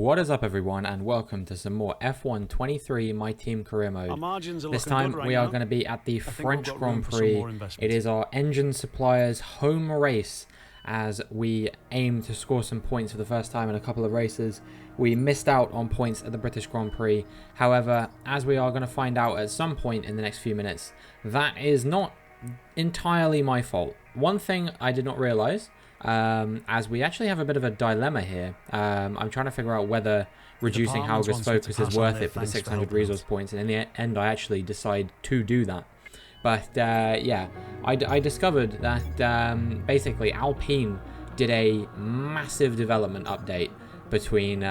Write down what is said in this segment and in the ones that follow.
What is up, everyone, and welcome to some more F1 23 My Team Career Mode. This time we are going to be at the French Grand Prix. It is our engine supplier's home race as we aim to score some points for the first time in a couple of races. We missed out on points at the British Grand Prix. However, as we are going to find out at some point in the next few minutes, that is not entirely my fault. One thing I did not realise, as we actually have a bit of a dilemma here. I'm trying to figure out whether reducing Hauger's focus is worth it for the 600 resource points, and in the end I actually decide to do that. But yeah, I discovered that basically Alpine did a massive development update between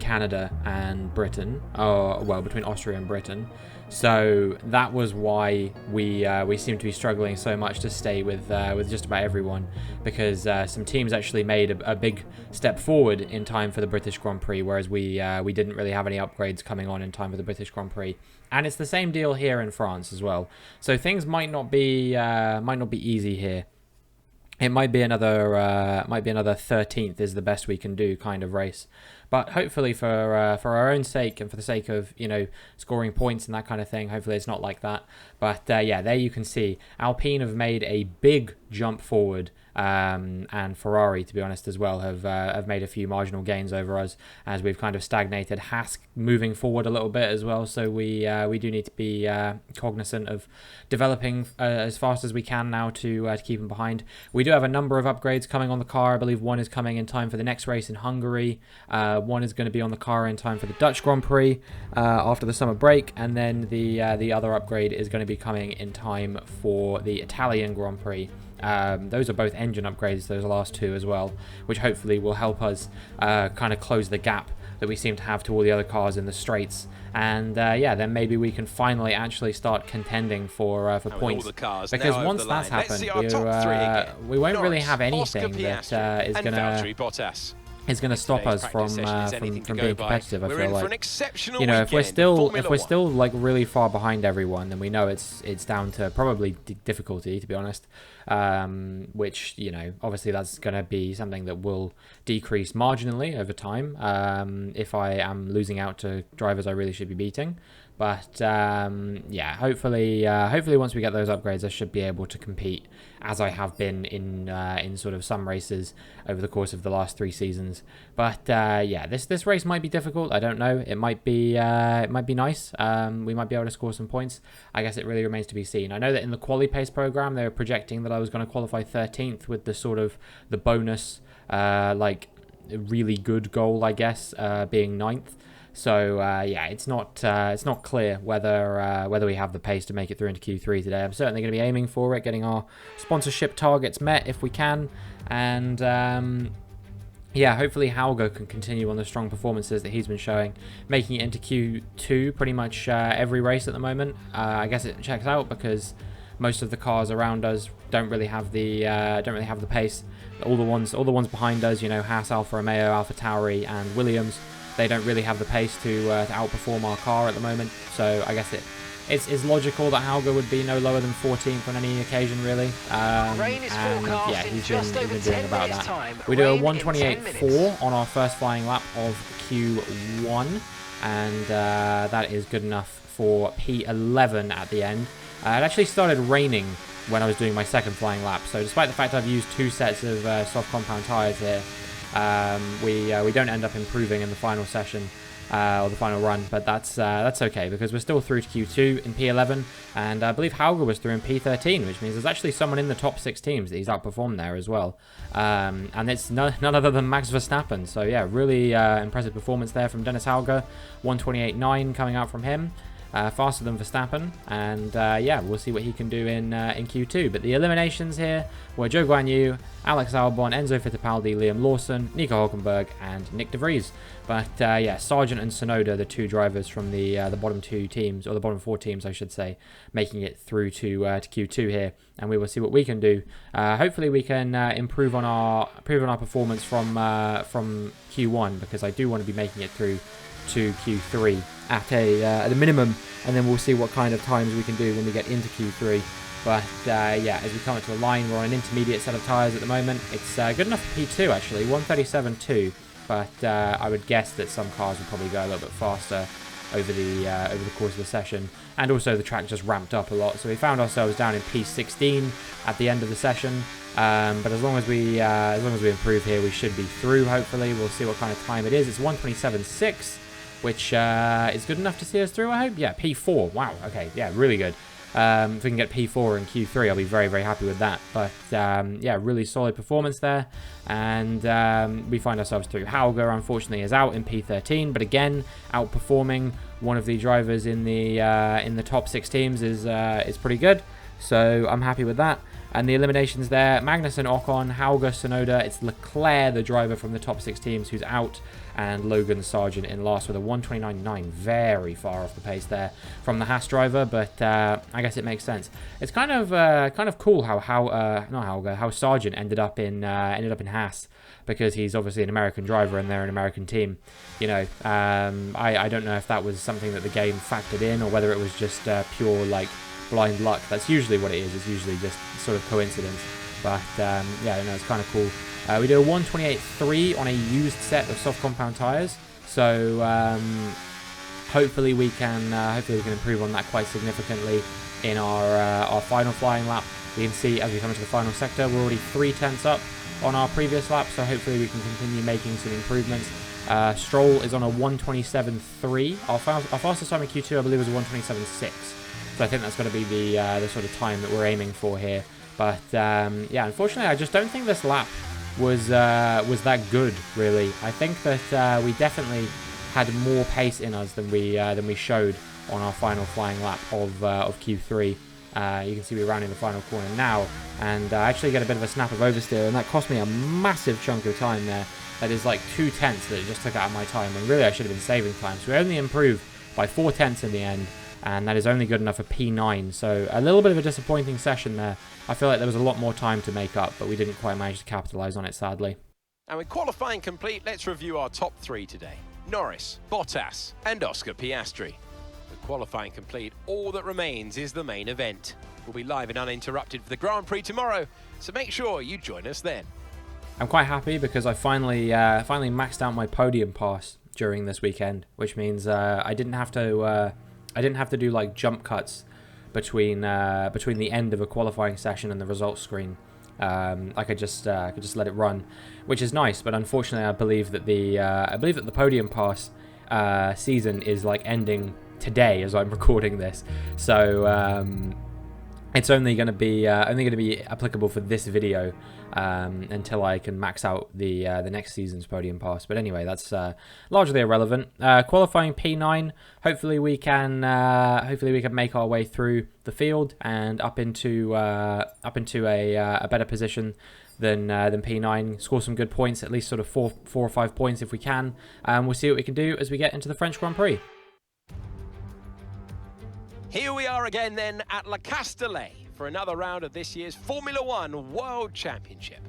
Canada and Britain, between Austria and Britain. So that was why we seem to be struggling so much to stay with just about everyone, because some teams actually made a big step forward in time for the British Grand Prix, whereas we didn't really have any upgrades coming on in time for the British Grand Prix. And it's the same deal here in France as well. So things might not be easy here. It might be another 13th is the best we can do kind of race. But hopefully for our own sake and for the sake of, you know, scoring points and that kind of thing, hopefully it's not like that. But yeah, there you can see Alpine have made a big jump forward, and Ferrari, to be honest, as well, have made a few marginal gains over us as we've kind of stagnated. Haas moving forward a little bit as well, so we do need to be cognizant of developing as fast as we can now to keep them behind. We do have a number of upgrades coming on the car. I believe one is coming in time for the next race in Hungary. One is going to be on the car in time for the Dutch Grand Prix after the summer break, and then the other upgrade is going to be coming in time for the Italian Grand Prix. Those are both engine upgrades, those last two as well, which hopefully will help us kind of close the gap that we seem to have to all the other cars in the straights. And yeah, then maybe we can finally actually start contending for points. Because once that's happened, we won't really have anything that is going to stop us from being competitive. I feel like, you know, if we're still like really far behind everyone, then we know it's down to probably difficulty, to be honest. Which, you know, obviously that's going to be something that will decrease marginally over time if I am losing out to drivers I really should be beating. But yeah, hopefully once we get those upgrades, I should be able to compete as I have been in sort of some races over the course of the last 3 seasons. But yeah, this race might be difficult. I don't know. It might be nice. We might be able to score some points. I guess it really remains to be seen. I know that in the quali pace program, they were projecting that I was going to qualify 13th with the sort of the bonus like really good goal, I guess, being 9th. So yeah, it's not clear whether we have the pace to make it through into Q3 today. I'm certainly going to be aiming for it, getting our sponsorship targets met if we can, and yeah, hopefully Hauger can continue on the strong performances that he's been showing, making it into Q2 pretty much every race at the moment. I guess it checks out because most of the cars around us don't really have the pace. All the ones behind us, you know, Haas, Alfa Romeo, Alfa Tauri, and Williams, they don't really have the pace to outperform our car at the moment. So I guess it's logical that Hauger would be no lower than 14th on any occasion, really. And yeah, he's been doing about that. We do a 1:28.4 on our first flying lap of Q1, and that is good enough for P11 at the end. It actually started raining when I was doing my second flying lap, so despite the fact I've used 2 sets of soft compound tyres here, we don't end up improving in the final session or the final run, but that's okay because we're still through to Q2 in P11, and I believe Hauger was through in P13, which means there's actually someone in the top 6 teams that he's outperformed there as well, and it's none other than Max Verstappen. So yeah, really impressive performance there from Dennis Hauger. 1:28.9 coming out from him. Faster than Verstappen, and yeah, we'll see what he can do in Q2. But the eliminations here were Zhou Guanyu, Alex Albon, Enzo Fittipaldi, Liam Lawson, Nico Hülkenberg, and Nick De Vries. But yeah, Sargent and Tsunoda, the 2 drivers from the bottom 2 teams, or the bottom 4 teams, I should say, making it through to Q2 here, and we will see what we can do. Hopefully, we can improve on our performance from Q1, because I do want to be making it through to Q3 at a minimum, and then we'll see what kind of times we can do when we get into Q3. But yeah, as we come up to the line, we're on an intermediate set of tyres at the moment. It's good enough for P2 actually, 1:37.2. but I would guess that some cars will probably go a little bit faster over the course of the session. And also the track just ramped up a lot, so we found ourselves down in P16 at the end of the session. But as long as we improve here, we should be through. Hopefully, we'll see what kind of time it is. It's 1:27.6, which is good enough to see us through. I hope. Yeah, P4. Wow. Okay. Yeah, really good. If we can get P4 in Q3, I'll be very, very happy with that. But yeah, really solid performance there, and we find ourselves through. Hauger, unfortunately, is out in P13, but again, outperforming one of the drivers in the top 6 teams is pretty good. So I'm happy with that. And the eliminations there, Magnussen, Ocon, Hauger, Tsunoda. It's Leclerc, the driver from the top 6 teams, who's out, and Logan Sargent in last with a 1:29.9. Very far off the pace there from the Haas driver, but I guess it makes sense. It's kind of cool how Sargent ended up in Haas, because he's obviously an American driver and they're an American team. You know, I don't know if that was something that the game factored in, or whether it was just pure like blind luck. That's usually what it is. It's usually just sort of coincidence. But yeah, no, it's kind of cool. We do a 1:28.3 on a used set of soft compound tires. So hopefully we can improve on that quite significantly in our final flying lap. You can see as we come into the final sector, we're already 3/10 up on our previous lap. So hopefully we can continue making some improvements. Stroll is on a 1:27.3. Our fastest time in Q2, I believe, was a 1:27.6. So I think that's going to be the sort of time that we're aiming for here. But yeah, unfortunately, I just don't think this lap was that good, really. I think that we definitely had more pace in us than we showed on our final flying lap of Q3. You can see we're rounding the final corner now, and I actually get a bit of a snap of oversteer, and that cost me a massive chunk of time there. That is like 2/10 that it just took out of my time, and really I should have been saving time. So we only improved by 4/10 in the end, and that is only good enough for P9. So a little bit of a disappointing session there. I feel like there was a lot more time to make up, but we didn't quite manage to capitalise on it, sadly. And with qualifying complete, let's review our top 3 today. Norris, Bottas, and Oscar Piastri. With qualifying complete, all that remains is the main event. We'll be live and uninterrupted for the Grand Prix tomorrow, so make sure you join us then. I'm quite happy because I finally maxed out my podium pass during this weekend, which means I didn't have to do like jump cuts between the end of a qualifying session and the results screen. I could just let it run, which is nice. But unfortunately, I believe that the podium pass season is like ending today as I'm recording this. So it's only going to be applicable for this video until I can max out the next season's podium pass. But anyway, that's largely irrelevant. Qualifying P9. Hopefully we can make our way through the field and up into a better position than P9. Score some good points, at least sort of four or 5 points if we can. We'll see what we can do as we get into the French Grand Prix. Here we are again then at Le Castellet for another round of this year's Formula One World Championship.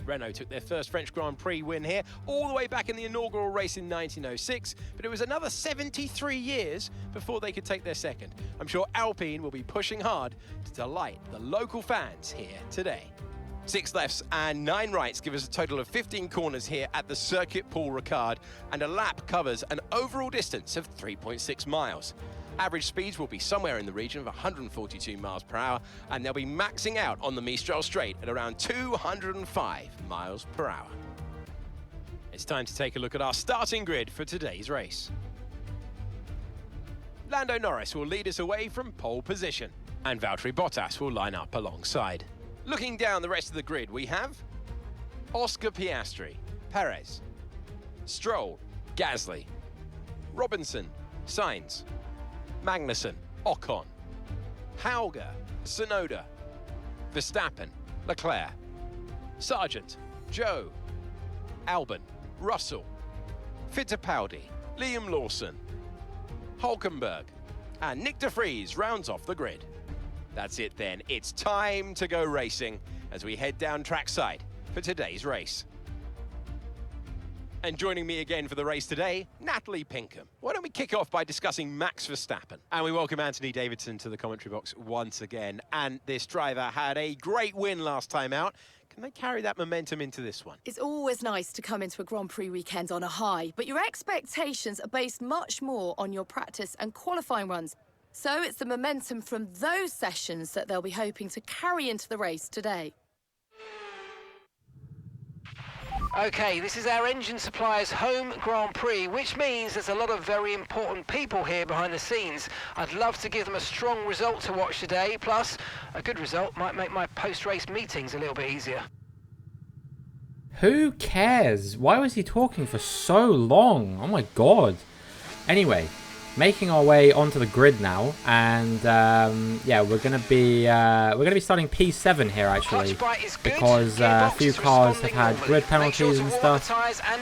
Renault took their first French Grand Prix win here all the way back in the inaugural race in 1906, but it was another 73 years before they could take their second. I'm sure Alpine will be pushing hard to delight the local fans here today. 6 lefts and 9 rights give us a total of 15 corners here at the circuit Paul Ricard, and a lap covers an overall distance of 3.6 miles. Average speeds will be somewhere in the region of 142 miles per hour, and they'll be maxing out on the Mistral Straight at around 205 miles per hour. It's time to take a look at our starting grid for today's race. Lando Norris will lead us away from pole position, and Valtteri Bottas will line up alongside. Looking down the rest of the grid, we have Oscar Piastri, Perez, Stroll, Gasly, Robinson, Sainz, Magnussen, Ocon, Hauger, Tsunoda, Verstappen, Leclerc, Sargent, Joe, Albon, Russell, Fittipaldi, Liam Lawson, Hulkenberg, and Nick de Vries rounds off the grid. That's it then, it's time to go racing as we head down trackside for today's race. And joining me again for the race today, Natalie Pinkham. Why don't we kick off by discussing Max Verstappen? And we welcome Anthony Davidson to the commentary box once again. And this driver had a great win last time out. Can Can they carry that momentum into this one? It's always nice to come into a Grand Prix weekend on a high, but your expectations are based much more on your practice and qualifying runs. So it's the momentum from those sessions that they'll be hoping to carry into the race today. Okay, this is our engine supplier's home Grand Prix, which means there's a lot of very important people here behind the scenes. I'd love to give them a strong result to watch today, plus a good result might make my post-race meetings a little bit easier. Who cares? Why was he talking for so long? Oh my god. Anyway, making our way onto the grid now, and yeah, we're gonna be starting P7 here actually, because a few cars have had grid penalties and stuff,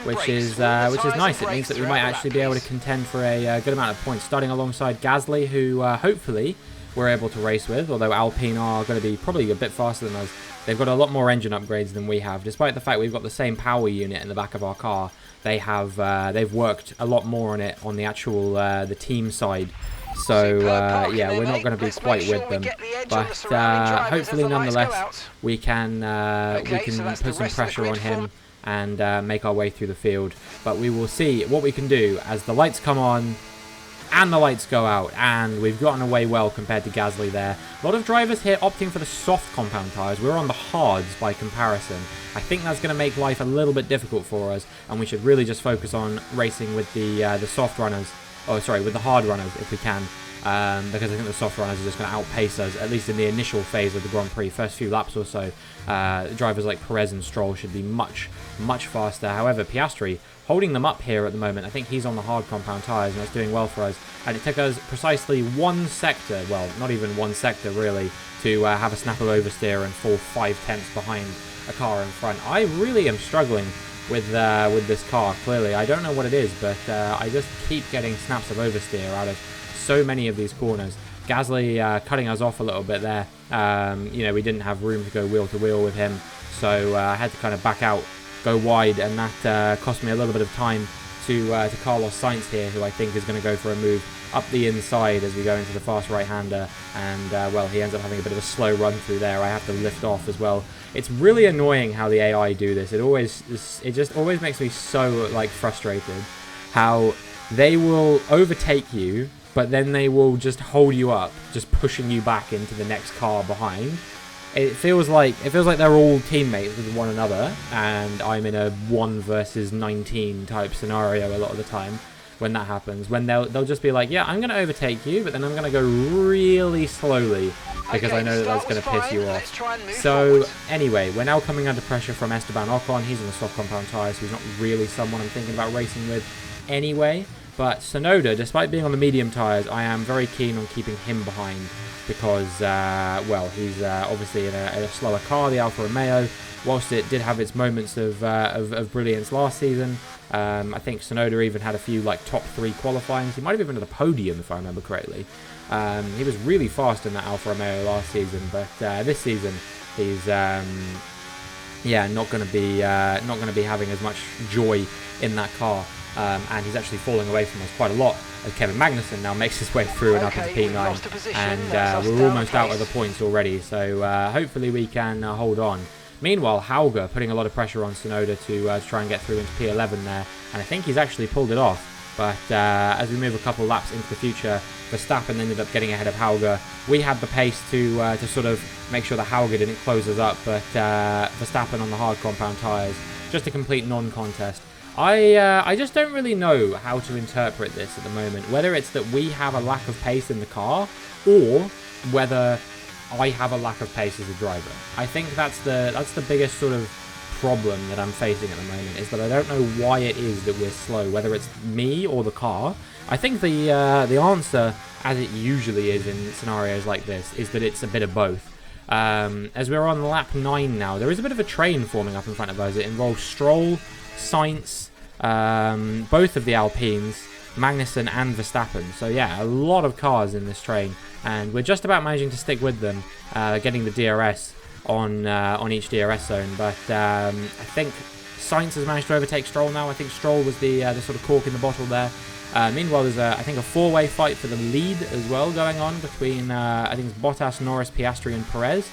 which is nice. It means that we might actually be able to contend for a good amount of points, starting alongside GASLY, who hopefully we're able to race with. Although Alpine are going to be probably a bit faster than us. They've got a lot more engine upgrades than we have, despite the fact we've got the same power unit in the back of our car. They've worked a lot more on it on the actual the team side. So yeah, we're not going to be quite with them, but hopefully nonetheless we can put some pressure on him and make our way through the field. But we will see what we can do as the lights come on and the lights go out, and we've gotten away well compared to GASLY there. A lot of drivers here opting for the soft compound tyres. We're on the hards by comparison. I think that's going to make life a little bit difficult for us, and we should really just focus on racing with the soft runners. Oh, sorry, with the hard runners if we can, because I think the soft runners are just going to outpace us, at least in the initial phase of the Grand Prix, first few laps or so. Drivers like Perez and Stroll should be much faster. However, Piastri holding them up here at the moment. I think he's on the hard compound tyres, and that's doing well for us. And it took us precisely one sector, well, not even one sector really, to have a snap of oversteer and fall 5/10 behind a car in front. I really am struggling with this car, clearly. I don't know what it is, but I just keep getting snaps of oversteer out of so many of these corners. GASLY cutting us off a little bit there. You know, we didn't have room to go wheel to wheel with him, so I had to kind of back out, go wide, and that cost me a little bit of time to Carlos Sainz here, who I think is going to go for a move up the inside as we go into the fast right-hander, and well, he ends up having a bit of a slow run through there. I have to lift off as well. It's really annoying how the AI do this. It just always makes me so like frustrated how they will overtake you, but then they will just hold you up, just pushing you back into the next car behind. It feels like they're all teammates with one another, and I'm in a 1 versus 19 type scenario a lot of the time when that happens. When they'll just be like, yeah, I'm going to overtake you, but then I'm going to go really slowly because I know that that's going to piss you off. So anyway, we're now coming under pressure from Esteban Ocon. He's on the soft compound tyres, so he's not really someone I'm thinking about racing with anyway. But Tsunoda, despite being on the medium tyres, I am very keen on keeping him behind because, well, he's obviously in a slower car, the Alfa Romeo. Whilst it did have its moments of brilliance last season, I think Tsunoda even had a few like top 3 qualifying. He might have even had a podium if I remember correctly. He was really fast in that Alfa Romeo last season, but this season he's yeah, not going to be having as much joy in that car. And he's actually falling away from us quite a lot as Kevin Magnussen now makes his way through and up into P9, and we're almost out of the points already, so hopefully we can hold on. Meanwhile, Hauger putting a lot of pressure on Tsunoda to try and get through into P11 there, and I think he's actually pulled it off, but as we move a couple laps into the future, Verstappen ended up getting ahead of Hauger. We had the pace to sort of make sure that Hauger didn't close us up, but Verstappen on the hard compound tyres, just a complete non-contest. I just don't really know how to interpret this at the moment, whether it's that we have a lack of pace in the car or whether I have a lack of pace as a driver. I think that's the biggest sort of problem that I'm facing at the moment, is that I don't know why it is that we're slow, whether it's me or the car. I think the answer, as it usually is in scenarios like this, is that it's a bit of both. As we're on lap 9 now, there is a bit of a train forming up in front of us. It involves Stroll, Sainz, both of the Alpines, Magnussen and Verstappen. So yeah, a lot of cars in this train, and we're just about managing to stick with them, getting the DRS on each DRS zone. But I think Sainz has managed to overtake Stroll now. I think Stroll was the sort of cork in the bottle there. Meanwhile, there's I think a 4-way fight for the lead as well going on between I think it's Bottas, Norris, Piastri and Perez.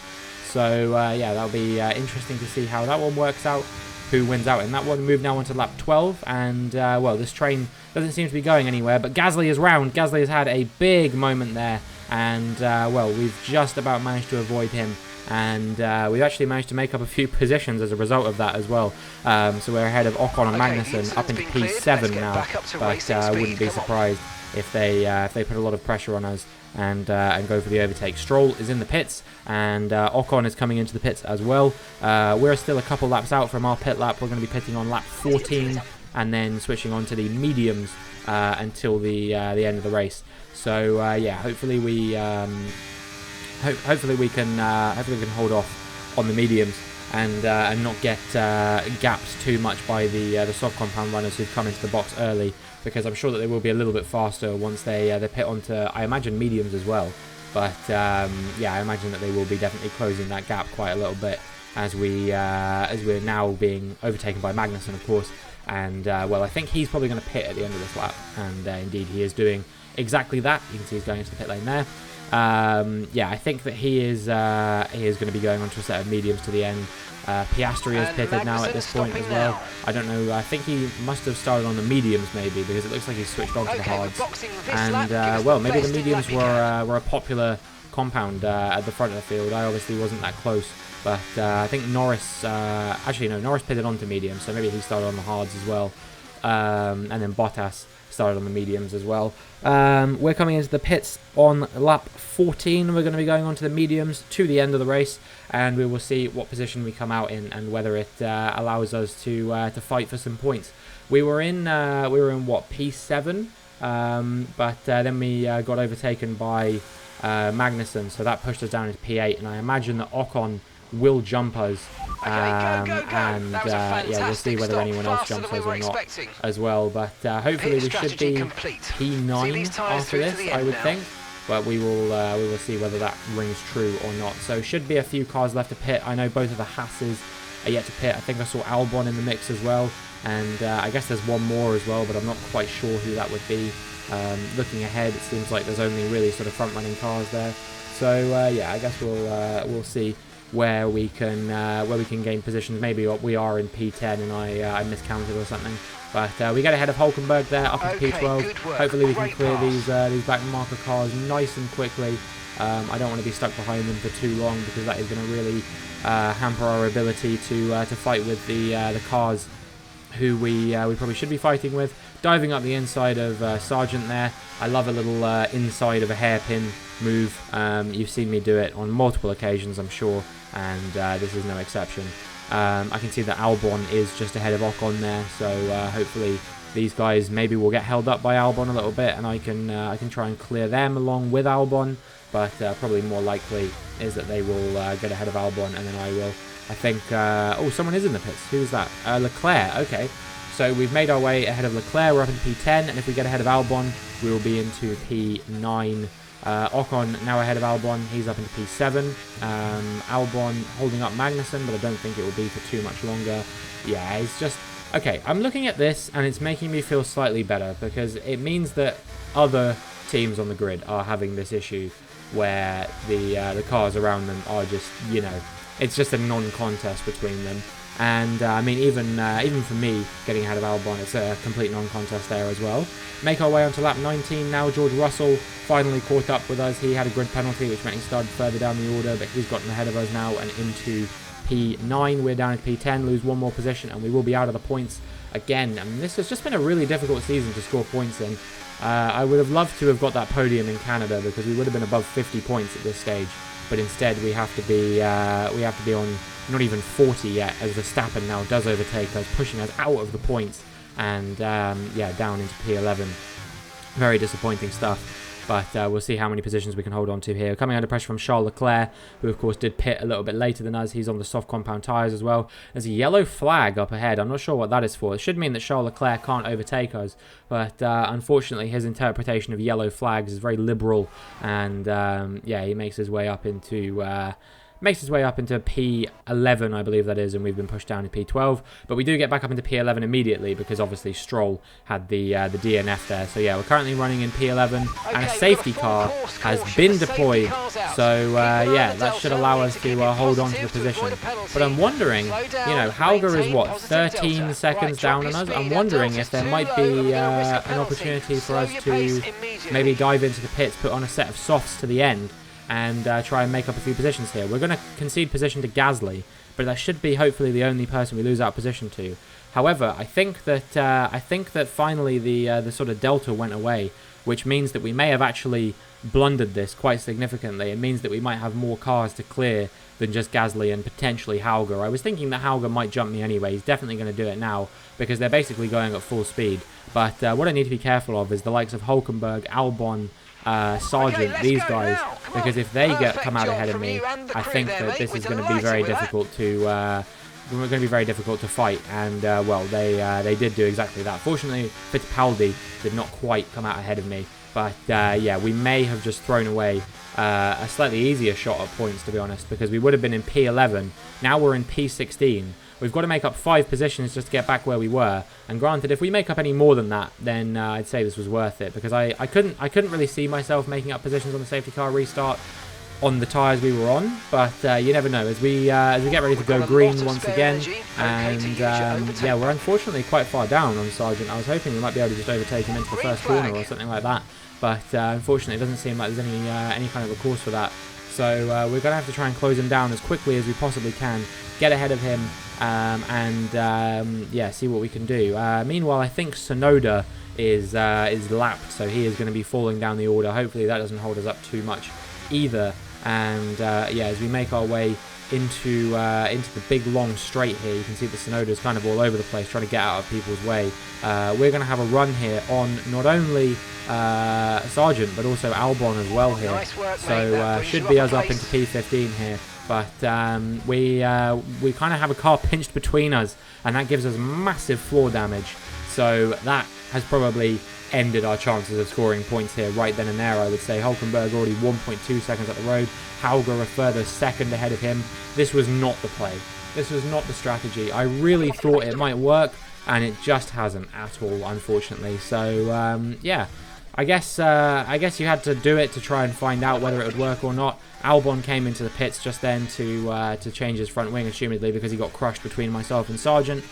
So So yeah, that'll be interesting to see how that one works out, who wins out in that one. Move now on to lap 12, and well, this train doesn't seem to be going anywhere, but GASLY is round. GASLY has had a big moment there, and well, we've just about managed to avoid him, and we've actually managed to make up a few positions as a result of that as well. So we're ahead of Ocon and Magnussen up into P7 now, but I wouldn't be surprised if they put a lot of pressure on us and go for the overtake. Stroll is in the pits, and Ocon is coming into the pits as well. We're still a couple laps out from our pit lap. We're going to be pitting on lap 14 and then switching on to the mediums until the end of the race. So yeah, hopefully we hopefully we can hold off on the mediums and not get gapped too much by the soft compound runners who've come into the box early, because I'm sure that they will be a little bit faster once they pit onto, I imagine, mediums as well. But yeah, I imagine that they will be definitely closing that gap quite a little bit as we're now being overtaken by Magnussen, of course. And well, I think he's probably going to pit at the end of this lap, and indeed he is doing exactly that. You can see he's going into the pit lane there. Yeah, I think that he is going to be going on to a set of mediums to the end. Piastri has pitted now at this point as well. I don't know, I think he must have started on the mediums maybe, because it looks like he's switched on to the hards. And well, maybe the mediums were a popular compound at the front of the field. I obviously wasn't that close, but I think Norris, actually no, Norris pitted onto mediums, so maybe he started on the hards as well. And then Bottas started on the mediums as well. We're coming into the pits on lap 14. We're going to be going on to the mediums to the end of the race, and we will see what position we come out in and whether it allows us to fight for some points. We were in what, P7, but then we got overtaken by Magnussen, so that pushed us down into P8, and I imagine that Ocon will jump us, and yeah, we'll see whether anyone else jumps us or not as well, but hopefully we should be P9 after this, I would think, but we will see whether that rings true or not. So should be a few cars left to pit. I know both of the Haas's are yet to pit. I think I saw Albon in the mix as well, and I guess there's one more as well, but I'm not quite sure who that would be. Looking ahead, it seems like there's only really sort of front-running cars there. So yeah, I guess we'll see where we can gain positions. Maybe we are in P10 and I miscounted or something. But we get ahead of Hulkenberg there, up into P12. Hopefully we can clear these back marker cars nice and quickly. I don't want to be stuck behind them for too long, because that is going to really hamper our ability to fight with the cars who we probably should be fighting with. Diving up the inside of Sargent there. I love a little inside of a hairpin move. You've seen me do it on multiple occasions, I'm sure, and this is no exception. I can see that Albon is just ahead of Ocon there, so hopefully these guys maybe will get held up by Albon a little bit, and I can try and clear them along with Albon, but probably more likely is that they will get ahead of Albon, and then I will. I think, oh, someone is in the pits. Who's that? Leclerc, okay. So we've made our way ahead of Leclerc, we're up into P10, and if we get ahead of Albon, we will be into P9. Ocon now ahead of Albon, he's up into P7. Albon holding up Magnussen, but I don't think it will be for too much longer. Yeah, it's just... Okay, I'm looking at this, and it's making me feel slightly better, because it means that other teams on the grid are having this issue where the cars around them are just, you know, it's just a non-contest between them. And I mean, even for me, getting ahead of Albon, it's a complete non-contest there as well. Make our way onto lap 19 now. George Russell finally caught up with us. He had a grid penalty, which meant he started further down the order, but he's gotten ahead of us now and into P9. We're down at P10, lose one more position, and we will be out of the points again. And this has just been a really difficult season to score points in. I would have loved to have got that podium in Canada, because we would have been above 50 points at this stage. But instead, we have to be on not even 40 yet, as Verstappen now does overtake us, pushing us out of the points, and yeah, down into P11. Very disappointing stuff. But we'll see how many positions we can hold on to here. Coming under pressure from Charles Leclerc, who of course did pit a little bit later than us. He's on the soft compound tyres as well. There's a yellow flag up ahead. I'm not sure what that is for. It should mean that Charles Leclerc can't overtake us. But unfortunately, his interpretation of yellow flags is very liberal. And yeah, he makes his way up into makes its way up into P11, I believe that is, and we've been pushed down to P12. But we do get back up into P11 immediately because obviously Stroll had the DNF there. So yeah, we're currently running in P11, and a safety car has been deployed. So yeah, that should allow us to hold on to the position. But I'm wondering, you know, Hauger is what, 13 seconds down on us? I'm wondering if there might be an opportunity for us to maybe dive into the pits, put on a set of softs to the end, and try and make up a few positions here. We're going to concede position to GASLY, but that should be hopefully the only person we lose out position to. However, I think that finally the sort of delta went away, which means that we may have actually blundered this quite significantly. It means that we might have more cars to clear than just GASLY and potentially Hauger. I was thinking that Hauger might jump me anyway. He's definitely going to do it now because they're basically going at full speed. But what I need to be careful of is the likes of Hulkenberg, Albon, Sargent, these guys, because if they come out ahead of me, I think that this is going to be very difficult to fight. And well, they did do exactly that. Fortunately, Fittipaldi did not quite come out ahead of me, but yeah, we may have just thrown away a slightly easier shot at points, to be honest, because we would have been in P11. Now we're in P16. We've got to make up 5 positions just to get back where we were. And granted, if we make up any more than that, then I'd say this was worth it, because I couldn't really see myself making up positions on the safety car restart on the tyres we were on. But you never know, as we get ready to go green once again. And yeah, we're unfortunately quite far down on Sargent. I was hoping we might be able to just overtake him into the first corner or something like that. But unfortunately, it doesn't seem like there's any kind of a course for that. So we're going to have to try and close him down as quickly as we possibly can, get ahead of him, and yeah, see what we can do. Meanwhile, I think Tsunoda is lapped, so he is going to be falling down the order. Hopefully that doesn't hold us up too much either. And yeah, as we make our way into the big long straight here, you can see that Tsunoda's kind of all over the place trying to get out of people's way. We're going to have a run here on not only Sargent but also Albon as well here. So should be us up into P15 here. But we kind of have a car pinched between us, and that gives us massive floor damage. So that has probably ended our chances of scoring points here right then and there, I would say. Hulkenberg already 1.2 seconds up the road. Hauger a further second ahead of him. This was not the play. This was not the strategy. I really thought it might work, and it just hasn't at all, unfortunately. So yeah, I guess you had to do it to try and find out whether it would work or not. Albon came into the pits just then to change his front wing, assumedly because he got crushed between myself and Sargent.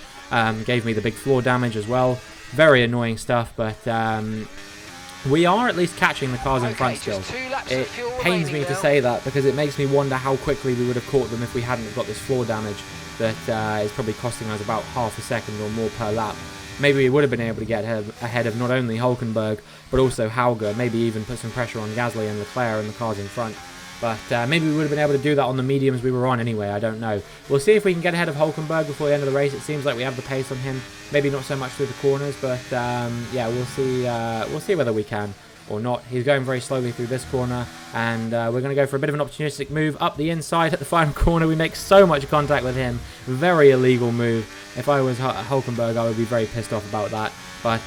Gave me the big floor damage as well. Very annoying stuff, but we are at least catching the cars in front still. It pains me to say that because it makes me wonder how quickly we would have caught them if we hadn't got this floor damage that is probably costing us about half a second or more per lap. Maybe we would have been able to get ahead of not only Hulkenberg but also Hauger, maybe even put some pressure on Gasly and Leclerc and the cars in front. But maybe we would have been able to do that on the mediums we were on anyway, I don't know. We'll see if we can get ahead of Hulkenberg before the end of the race. It seems like we have the pace on him. Maybe not so much through the corners, but yeah, we'll see whether we can or not. He's going very slowly through this corner, and we're going to go for a bit of an opportunistic move up the inside at the final corner. We make so much contact with him. Very illegal move. If I was Hulkenberg, I would be very pissed off about that. But,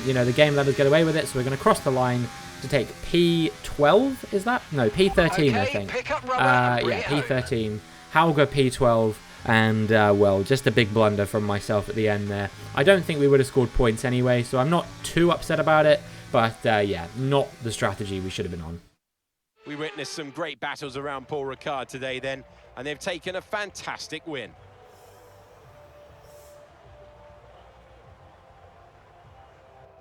you know, the game let us get away with it, so we're going to cross the line to take P12, is that? No, P13, okay, I think. Yeah, P13. Hauger P12, and, well, just a big blunder from myself at the end there. I don't think we would have scored points anyway, so I'm not too upset about it, but, yeah, not the strategy we should have been on. We witnessed some great battles around Paul Ricard today then, and they've taken a fantastic win.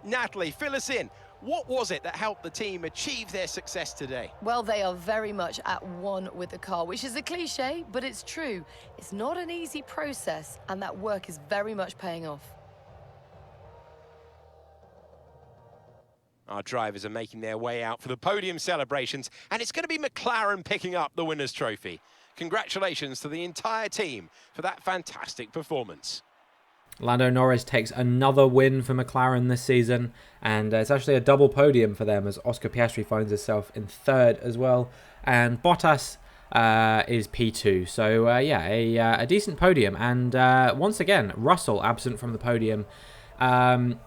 Natalie, fill us in. What was it that helped the team achieve their success today? Well, they are very much at one with the car, which is a cliche, but it's true. It's not an easy process, and that work is very much paying off. Our drivers are making their way out for the podium celebrations, and it's going to be McLaren picking up the winner's trophy. Congratulations to the entire team for that fantastic performance. Lando Norris takes another win for McLaren this season, and it's actually a double podium for them as Oscar Piastri finds himself in third as well, and Bottas is P2. So yeah, a decent podium, and once again Russell absent from the podium.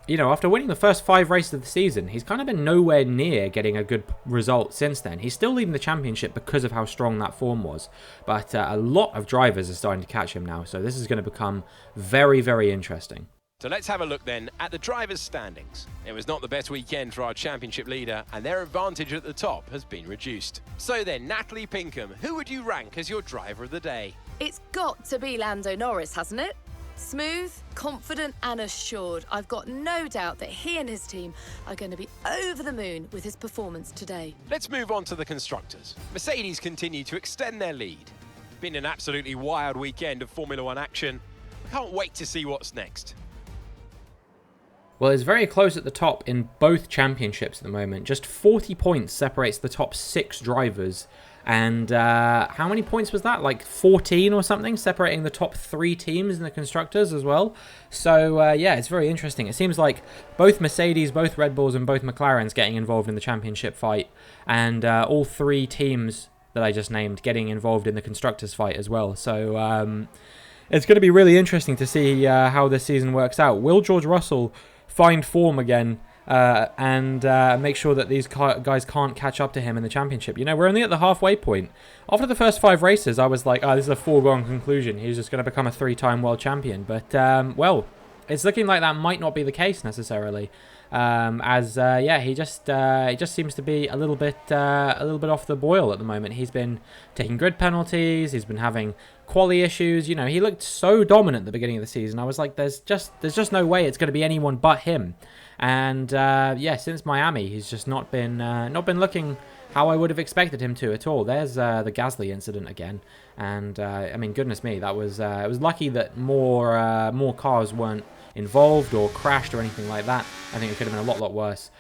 you know, after winning the first 5 races of the season, he's kind of been nowhere near getting a good result since then. He's still leading the championship because of how strong that form was, but a lot of drivers are starting to catch him now, so this is going to become very, very interesting. So let's have a look then at the drivers' standings. It was not the best weekend for our championship leader, and their advantage at the top has been reduced. So then, Natalie Pinkham, who would you rank as your driver of the day? It's got to be Lando Norris, hasn't it? Smooth, confident and assured. I've got no doubt that he and his team are going to be over the moon with his performance today. Let's move on to the constructors. Mercedes continue to extend their lead. Been an absolutely wild weekend of Formula One action. I can't wait to see what's next. Well, it's very close at the top in both championships at the moment. Just 40 points separates the top 6 drivers. And how many points was that? Like 14 or something, separating the top 3 teams in the constructors as well. So, yeah, it's very interesting. It seems like both Mercedes, both Red Bulls and both McLarens getting involved in the championship fight. And all 3 teams that I just named getting involved in the constructors fight as well. So, it's going to be really interesting to see how this season works out. Will George Russell find form again and make sure that these guys can't catch up to him in the championship? You know, we're only at the halfway point. After the first 5 races, I was like, oh, this is a foregone conclusion. He's just going to become a 3-time world champion. But, well, it's looking like that might not be the case necessarily. Yeah, he just seems to be a little bit off the boil at the moment. He's been taking grid penalties. He's been having quali issues. You know, he looked so dominant at the beginning of the season. I was like, there's just no way it's going to be anyone but him. And yeah, since Miami, he's just not been looking how I would have expected him to at all. There's the GASLY incident again, and I mean, goodness me, that was it was lucky that more cars weren't involved or crashed or anything like that. I think it could have been a lot worse.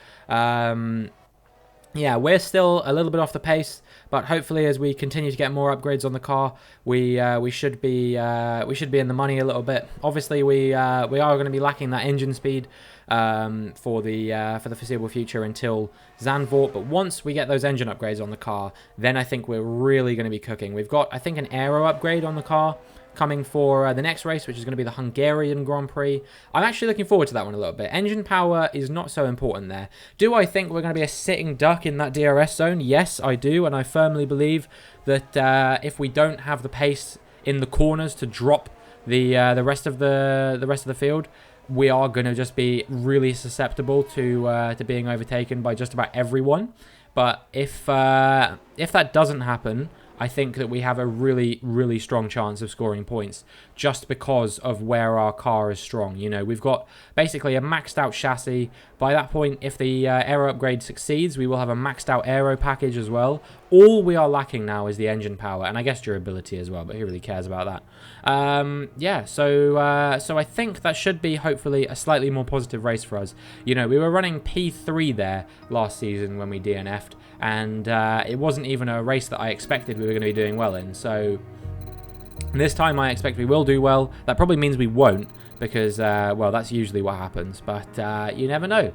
Yeah, we're still a little bit off the pace, but hopefully as we continue to get more upgrades on the car, we should be in the money a little bit. Obviously, we are going to be lacking that engine speed for the foreseeable future until Zandvoort. But once we get those engine upgrades on the car, then I think we're really going to be cooking. We've got, I think, an aero upgrade on the car coming for the next race, which is going to be the Hungarian Grand Prix. I'm actually looking forward to that one a little bit. Engine power is not so important there. Do I think we're going to be a sitting duck in that DRS zone? Yes, I do, and I firmly believe that if we don't have the pace in the corners to drop the rest of the field, we are going to just be really susceptible to being overtaken by just about everyone. But if that doesn't happen, I think that we have a really, really strong chance of scoring points just because of where our car is strong. You know, we've got basically a maxed out chassis. By that point, if the aero upgrade succeeds, we will have a maxed out aero package as well. All we are lacking now is the engine power, and I guess durability as well, but who really cares about that? Yeah, so I think that should be hopefully a slightly more positive race for us. You know, we were running P3 there last season when we DNF'd, and it wasn't even a race that I expected we were going to be doing well in. So this time I expect we will do well. That probably means we won't, because, well, that's usually what happens, but you never know.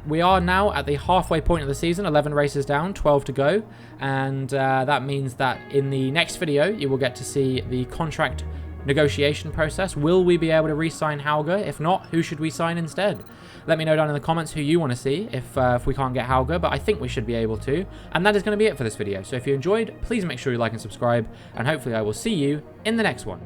We are now at the halfway point of the season, 11 races down, 12 to go, and that means that in the next video, you will get to see the contract negotiation process. Will we be able to re-sign Hauger? If not, who should we sign instead? Let me know down in the comments who you want to see if we can't get Hauger, but I think we should be able to. And that is going to be it for this video. So if you enjoyed, please make sure you like and subscribe, and hopefully I will see you in the next one.